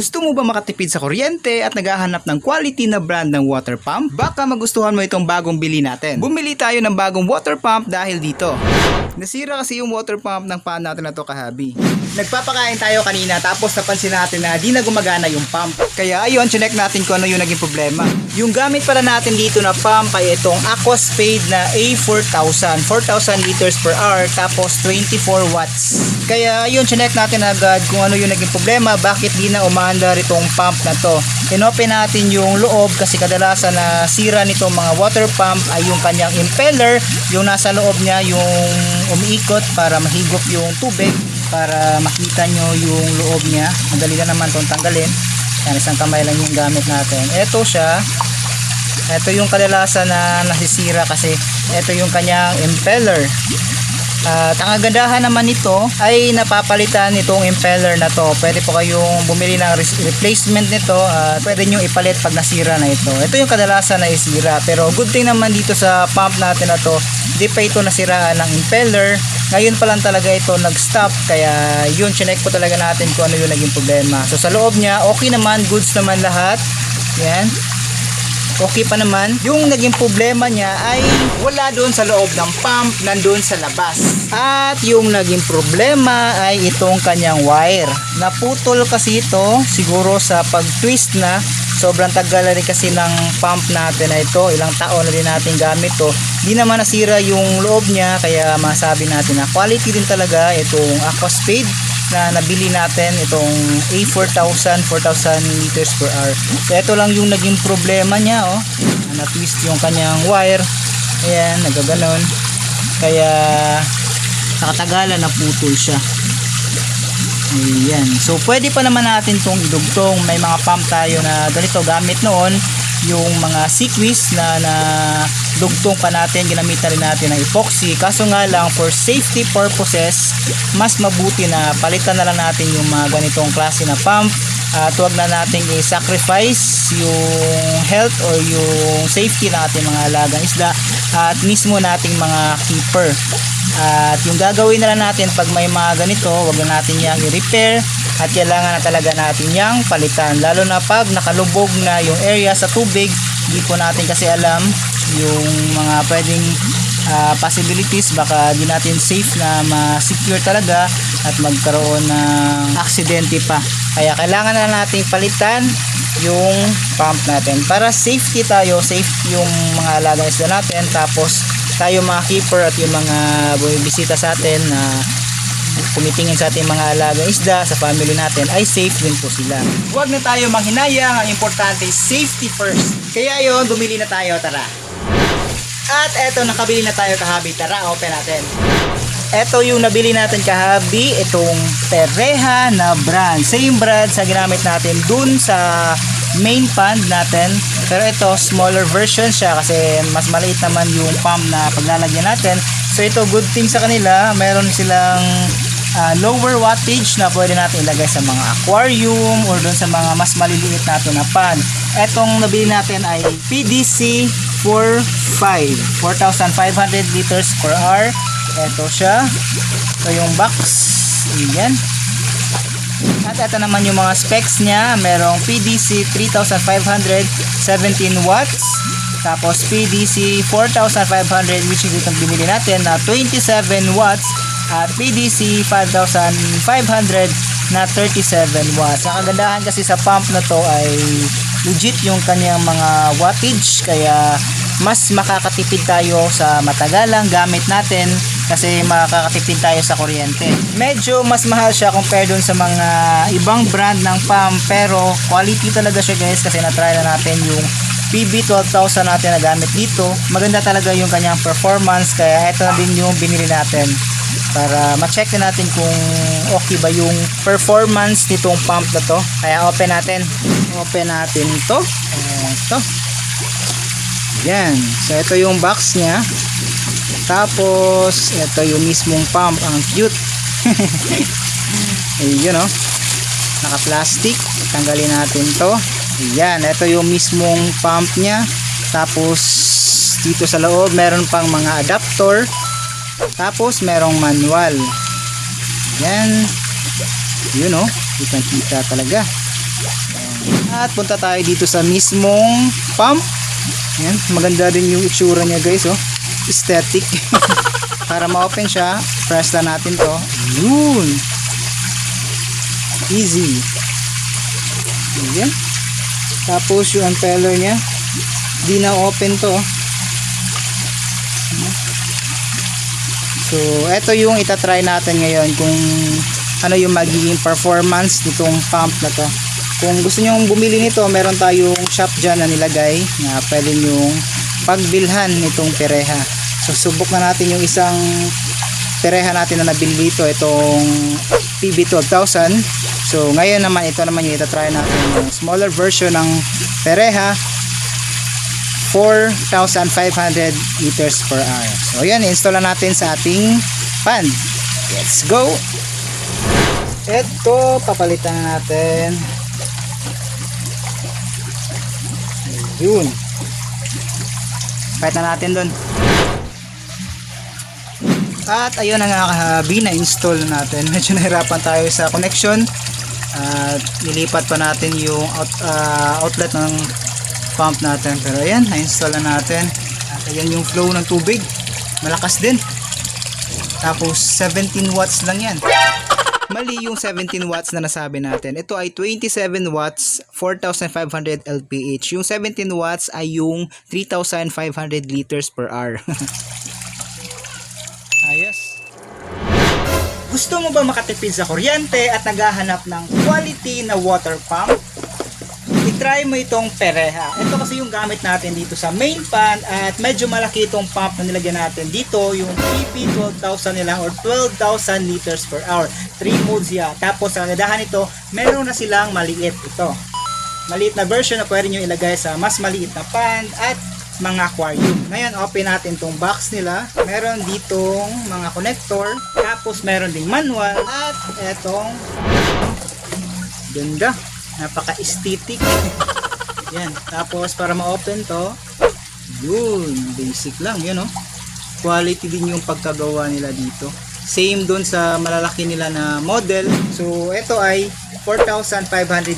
Gusto mo ba makatipid sa kuryente at naghahanap ng quality na brand ng water pump? Baka magustuhan mo itong bagong bili natin. Bumili tayo ng bagong water pump dahil dito. Nasira kasi yung water pump ng paan natin na to kahabi. Nagpapakain tayo kanina tapos napansin natin na di na gumagana yung pump. Kaya ayun, chinek natin kung ano yung naging problema. Yung gamit pala natin dito na pump ay itong Aquaspade na A4000. 4,000 liters per hour tapos 24 watts. Kaya ayun, chinek natin agad kung ano yung naging problema, bakit di na umaandar itong pump na to. Inopen natin yung loob kasi kadalasan na sira nitong mga water pump ay yung kanyang impeller, yung nasa loob niya, yung umiikot para mahigop yung tubig, para makita nyo yung loob niya. Madali lang naman itong tanggalin. Yan, isang kamay lang yung gamit natin. Ito siya. Ito yung kadalasan na nasisira kasi ito yung kanyang impeller. At ang kagandahan naman nito ay napapalitan nitong impeller na to. Pwede po kayong bumili ng replacement nito at pwede nyo ipalit pag nasira na ito. Ito yung kadalasan na isira, pero good thing naman dito sa pump natin na to, hindi pa ito nasiraan ng impeller. Ngayon pa lang talaga ito nag-stop, kaya yun, chinek po talaga natin kung ano yung naging problema. So sa loob niya, okay naman, goods naman lahat. Yan, okay pa naman. Yung naging problema niya ay wala doon sa loob ng pump, nandun sa labas. At yung naging problema ay itong kanyang wire. Naputol kasi ito siguro sa pag-twist na. Sobrang tagal na rin kasi ng pump natin na ito. Ilang taon na din natin gamit to. Di naman nasira yung loob niya, kaya masabi natin na quality din talaga itong Aquaspade na nabili natin, itong A4000, 4,000 liters per hour. So ito lang yung naging problema niya, oh. Na-twist yung kanyang wire. Ayan, nagaganon. Kaya nakatagalan na putol siya. Ayan. So pwede pa naman natin tong idugtong. May mga pump tayo na ganito gamit noon, yung mga Sequis na dugtong pa natin, ginamitan rin natin ng epoxy. Kaso nga lang, for safety purposes, mas mabuti na palitan na lang natin yung mga ganitong klase na pump. At huwag na natin i-sacrifice yung health or yung safety ng ating mga alagang isda at mismo nating mga keeper. At yung gagawin na lang natin pag may mga ganito, huwag na natin yang i-repair at kailangan na talaga natin yang palitan. Lalo na pag nakalubog na yung area sa tubig, hindi po natin kasi alam yung mga pwedeng possibilities, baka di natin safe na ma-secure talaga at magkaroon ng aksidente pa. Kaya kailangan na nating palitan yung pump natin para safety tayo, safe yung mga alagang isda natin, tapos tayo mga keeper at yung mga bumibisita sa atin na kumitingin sa ating mga alagang isda sa family natin ay safe din po sila. Huwag na tayo manghinayang, ang importante is safety first. Kaya yun, bumili na tayo, tara. At eto, nakabili na tayo kahabi. Tara, open natin. Eto yung nabili natin kahabi, itong Perreha na brand. Same brand sa ginamit natin dun sa main pond natin. Pero ito, smaller version siya kasi mas maliit naman yung pump na paglalagyan natin. So ito, good thing sa kanila, meron silang lower wattage na pwede natin ilagay sa mga aquarium or dun sa mga mas maliliit natin na pond. Etong nabili natin ay PDC 4,500 liters per hour. Ito siya. Ito yung box. Ayan. At ito naman yung mga specs niya. Merong PDC 3,500 17 watts. Tapos PDC 4,500 which is itong binili natin na 27 watts. At PDC 5,500 na 37 watts. Ang kagandahan kasi sa pump na to ay legit yung kanyang mga wattage, kaya mas makakatipid tayo sa matagalang gamit natin kasi makakatipid tayo sa kuryente. Medyo mas mahal siya compared dun sa mga ibang brand ng pump, pero quality talaga siya guys kasi na-try na natin yung PB12,000 natin na gamit dito. Maganda talaga yung kanyang performance, kaya ito na din yung binili natin para ma-check na natin kung okay ba yung performance nitong pump na to. Kaya open natin ito. Yan, so ito yung box nya, tapos ito yung mismong pump. Ang cute. Ayun, oh, naka plastic. Tanggalin natin to. Yan, ito yung mismong pump nya. Tapos dito sa loob meron pang mga adapter. Tapos merong manual. Yan. Yun, oh, kita talaga. At punta tayo dito sa mismong pump. Yan, maganda rin yung itsura niya guys, oh. Aesthetic. Para ma-open siya, press lang natin to. Yun. Easy. Yan. Tapos yung impeller niya, di na open to. So, ito yung itatry natin ngayon kung ano yung magiging performance nitong pump na to. Kung gusto nyo bumili nito, meron tayong shop dyan na nilagay na pwede nyong pagbilhan nitong pereha. So, subok na natin yung isang pereha natin na nabili dito, itong PB12,000. So, ngayon naman, ito naman yung itatry natin, yung smaller version ng pereha, 4,500 liters per hour. So, yan, install na natin sa ating pan. Let's go! Ito, papalitan na natin. Yun. Palit na natin dun. At ayun na nga kahabi, na-install na natin. Medyo nahirapan tayo sa connection. At nilipat pa natin yung outlet ng pump natin. Pero ayan, na-install na natin. At ayan yung flow ng tubig. Malakas din. Tapos 17 watts lang yan. Mali yung 17 watts na nasabi natin. Ito ay 27 watts, 4,500 LPH. Yung 17 watts ay yung 3,500 liters per hour. Ayos. Gusto mo ba makatipid sa kuryente at naghahanap ng quality na water pump? I-try mo itong pereha. Ito kasi yung gamit natin dito sa main pan at medyo malaki itong pump na nilagyan natin dito. Yung PB12,000 nila or 12,000 liters per hour. 3 modes yan. Tapos sa kagandahan nito, meron na silang maliit ito. Maliit na version na pwede nyo ilagay sa mas maliit na pan at mga aquarium. Ngayon, open natin itong box nila. Meron ditong mga connector. Tapos meron ding manual. At etong ganda. Napaka-aesthetic. Yan. Tapos para ma-open to, yun, basic lang, yun, oh. Quality din yung pagkagawa nila dito. Same dun sa malalaki nila na model. So, ito ay 4,500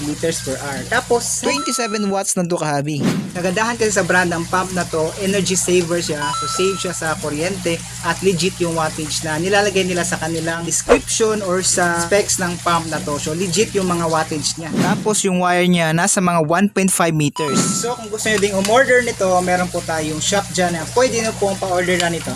liters per hour. Tapos, 27 watts na kahabi. Nagandahan kasi sa brand ng pump na to, energy saver siya. So, save siya sa kuryente at legit yung wattage na nilalagay nila sa kanilang description or sa specs ng pump na to. So, legit yung mga wattage niya. Tapos, yung wire niya nasa mga 1.5 meters. So, kung gusto nyo ding umorder nito, meron po tayong shop dyan na pwede nyo pong pa-order na nito.